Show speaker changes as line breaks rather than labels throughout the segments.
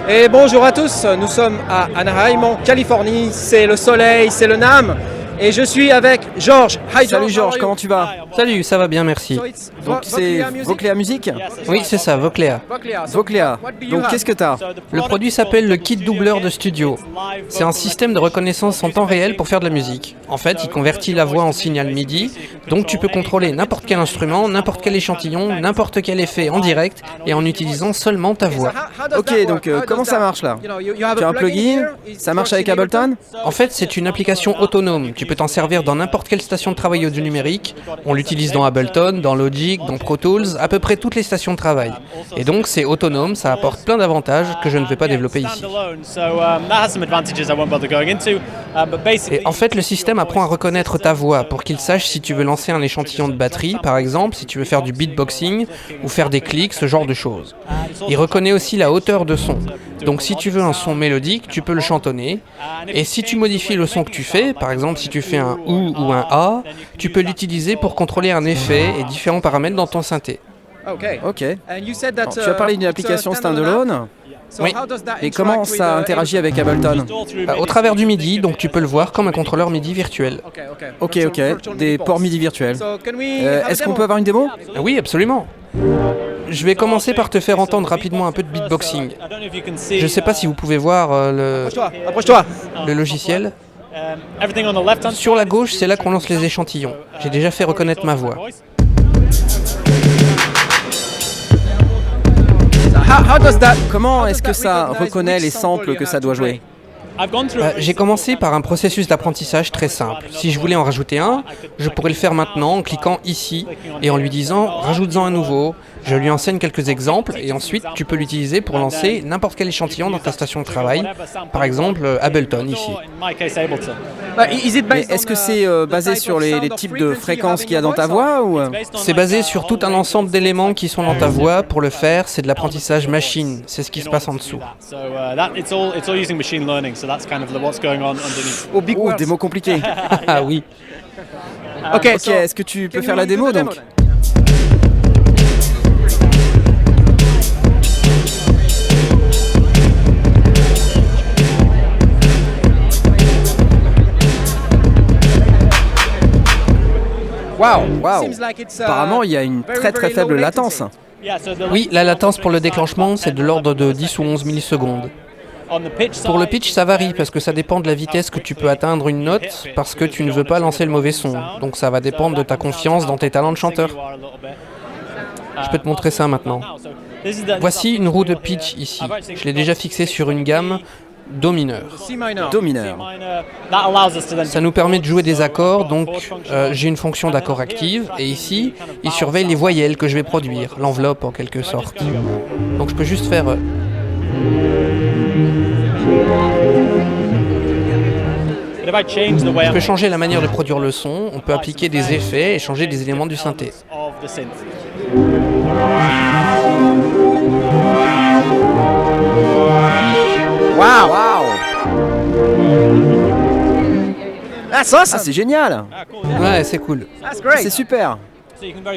Et bonjour à tous, nous sommes à Anaheim, en Californie, c'est le soleil, c'est le NAM, et je suis avec Georges. Hi
Salut Georges, comment tu vas?
Salut, ça va bien, merci.
Donc c'est Voclea Music?
Oui, c'est ça, Voclea.
Voclea. Donc qu'est-ce que t'as?
Le produit s'appelle le kit doubleur de studio. C'est un système de reconnaissance en temps réel pour faire de la musique. En fait, il convertit la voix en signal MIDI, donc tu peux contrôler n'importe quel instrument, n'importe quel échantillon, n'importe quel effet en direct et en utilisant seulement ta voix.
Ok, donc comment ça marche là? Tu as un plugin? Ça marche avec Ableton?
En fait, c'est une application autonome. Tu peux t'en servir dans n'importe quelle station de travail audio numérique. On l'utilise dans Ableton, dans Logic, dans Pro Tools, à peu près toutes les stations de travail. Et donc, c'est autonome, ça apporte plein d'avantages que je ne vais pas développer ici. Et en fait, le système apprend à reconnaître ta voix pour qu'il sache si tu veux lancer un échantillon de batterie, par exemple, si tu veux faire du beatboxing ou faire des clics, ce genre de choses. Il reconnaît aussi la hauteur de son. Donc si tu veux un son mélodique, tu peux le chantonner. Et si tu modifies le son que tu fais, par exemple si tu fais un OU ou un A, tu peux l'utiliser pour contrôler un effet et différents paramètres dans ton synthé.
Ok. Alors, tu as parlé d'une application standalone.
Oui.
Et comment ça interagit avec Ableton?
Au travers du MIDI, donc tu peux le voir comme un contrôleur MIDI virtuel.
Ok, des ports MIDI virtuels. Est-ce qu'on peut avoir une démo?
Oui, absolument. Je vais commencer par te faire entendre rapidement un peu de beatboxing. Je ne sais pas si vous pouvez voir le logiciel. Sur la gauche, c'est là qu'on lance les échantillons. J'ai déjà fait reconnaître ma voix.
Comment est-ce que ça reconnaît les samples que ça doit jouer?
J'ai commencé par un processus d'apprentissage très simple. Si je voulais en rajouter un, je pourrais le faire maintenant en cliquant ici et en lui disant « rajoute-en un nouveau ». Je lui enseigne quelques exemples et ensuite tu peux l'utiliser pour lancer n'importe quel échantillon dans ta station de travail, par exemple Ableton ici.
Mais est-ce que c'est basé sur les types de fréquences qu'il y a dans ta voix ou
C'est basé sur tout un ensemble d'éléments qui sont dans ta voix. Pour le faire, c'est de l'apprentissage machine, c'est ce qui se passe en dessous.
Oh, des mots compliqués.
Ah oui.
Ok, est-ce que tu peux faire la démo donc? Waouh. Apparemment, il y a une très faible latence.
Oui, la latence pour le déclenchement, c'est de l'ordre de 10 ou 11 millisecondes. Pour le pitch, ça varie parce que ça dépend de la vitesse que tu peux atteindre une note parce que tu ne veux pas lancer le mauvais son. Donc ça va dépendre de ta confiance dans tes talents de chanteur. Je peux te montrer ça maintenant. Voici une roue de pitch ici. Je l'ai déjà fixée sur une gamme Do mineur.
Do mineur.
Ça nous permet de jouer des accords, donc j'ai une fonction d'accord active, et ici, il surveille les voyelles que je vais produire, l'enveloppe en quelque sorte. Donc je peux juste faire... Je peux changer la manière de produire le son, on peut appliquer des effets et changer des éléments du synthé.
Waouh! Ça, c'est génial!
Ouais, c'est cool.
C'est super!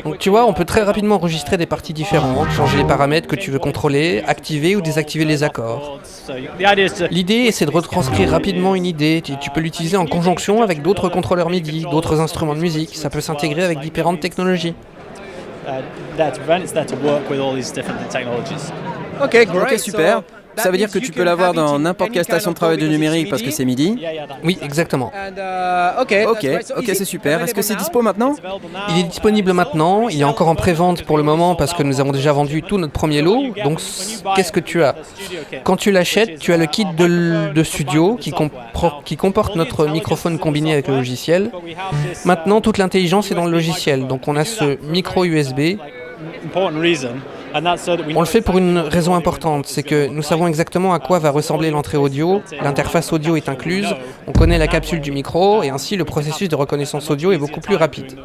Donc tu vois, on peut très rapidement enregistrer des parties différentes, changer les paramètres que tu veux contrôler, activer ou désactiver les accords. L'idée, c'est de retranscrire rapidement une idée. Tu peux l'utiliser en conjonction avec d'autres contrôleurs MIDI, d'autres instruments de musique. Ça peut s'intégrer avec différentes technologies.
Ok, super. Ça veut dire que tu peux l'avoir dans n'importe quelle station de travail de numérique parce que c'est MIDI.
Oui, exactement.
Ok, c'est super. Est-ce que c'est dispo maintenant?
Il est disponible maintenant, il est encore en pré-vente pour le moment parce que nous avons déjà vendu tout notre premier lot. Donc, qu'est-ce que tu as? Quand tu l'achètes, tu as le kit de studio qui comporte notre microphone combiné avec le logiciel. Maintenant, toute l'intelligence est dans le logiciel. Donc, on a ce micro USB. On le fait pour une raison importante, c'est que nous savons exactement à quoi va ressembler l'entrée audio, l'interface audio est incluse, on connaît la capsule du micro et ainsi le processus de reconnaissance audio est beaucoup plus rapide.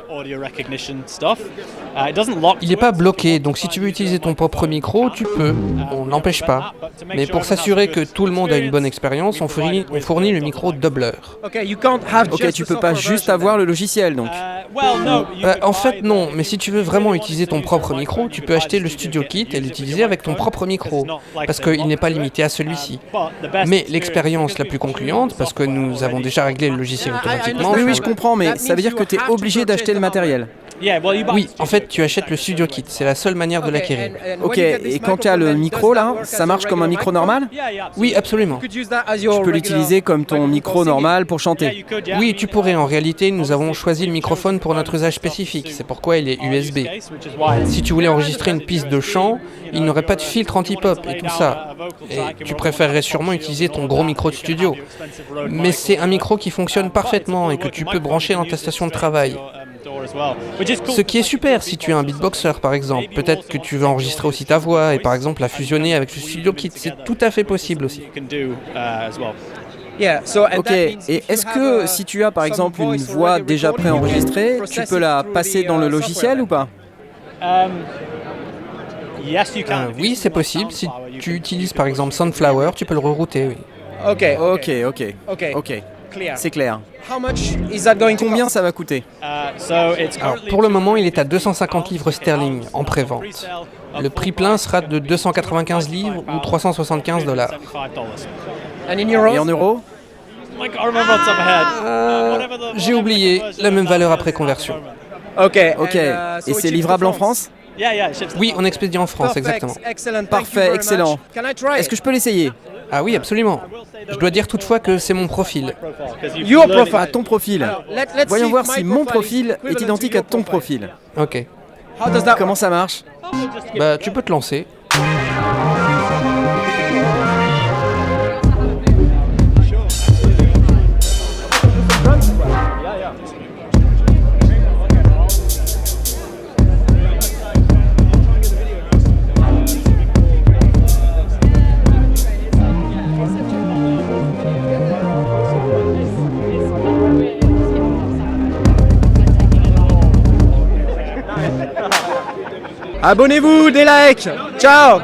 Il n'est pas bloqué, donc si tu veux utiliser ton propre micro, tu peux. On n'empêche pas. Mais pour s'assurer que tout le monde a une bonne expérience, on fournit le micro Doubler.
Ok, tu peux pas juste avoir le logiciel donc.
En fait, non, mais si tu veux vraiment utiliser ton propre micro, tu peux acheter le Studio Kit et l'utiliser avec ton propre micro, parce qu'il n'est pas limité à celui-ci. Mais l'expérience la plus concluante, parce que nous avons déjà réglé le logiciel automatiquement...
Oui, je comprends, mais ça veut dire que tu es obligé d'acheter le matériel.
Oui, en fait, tu achètes le Studio Kit, c'est la seule manière de l'acquérir.
Ok, et quand tu as le micro là, ça marche comme un micro normal?
Oui, absolument.
Tu peux l'utiliser comme ton micro normal pour chanter?
Oui, tu pourrais. En réalité, nous avons choisi le microphone pour notre usage spécifique, c'est pourquoi il est USB. Si tu voulais enregistrer une piste de chant, il n'aurait pas de filtre anti-pop et tout ça. Et tu préférerais sûrement utiliser ton gros micro de studio. Mais c'est un micro qui fonctionne parfaitement et que tu peux brancher dans ta station de travail. Ce qui est super si tu es un beatboxer par exemple. Peut-être que tu veux enregistrer aussi ta voix et par exemple la fusionner avec le Studio Kit. C'est tout à fait possible aussi.
Ok, et est-ce que si tu as par exemple une voix déjà préenregistrée, tu peux la passer dans le logiciel ou pas?
Oui, c'est possible. Si tu utilises par exemple Sunflower, tu peux le rerouter, oui.
Ok. C'est clair. Combien ça va coûter?
Alors, pour le moment, il est à 250 livres sterling en pré-vente. Le prix plein sera de 295 livres ou 375 $.
Et en euros?
J'ai oublié, la même valeur après conversion.
Ok. Et c'est livrable en France?
Oui, on expédie en France, exactement.
Parfait, excellent. Est-ce que je peux l'essayer?
Ah oui, absolument. Je dois dire toutefois que c'est mon profil.
Ah, ton profil. Voyons voir si mon profil est identique à ton profil.
Ok.
Comment ça marche?
Bah, tu peux te lancer.
Abonnez-vous, des likes. Ciao.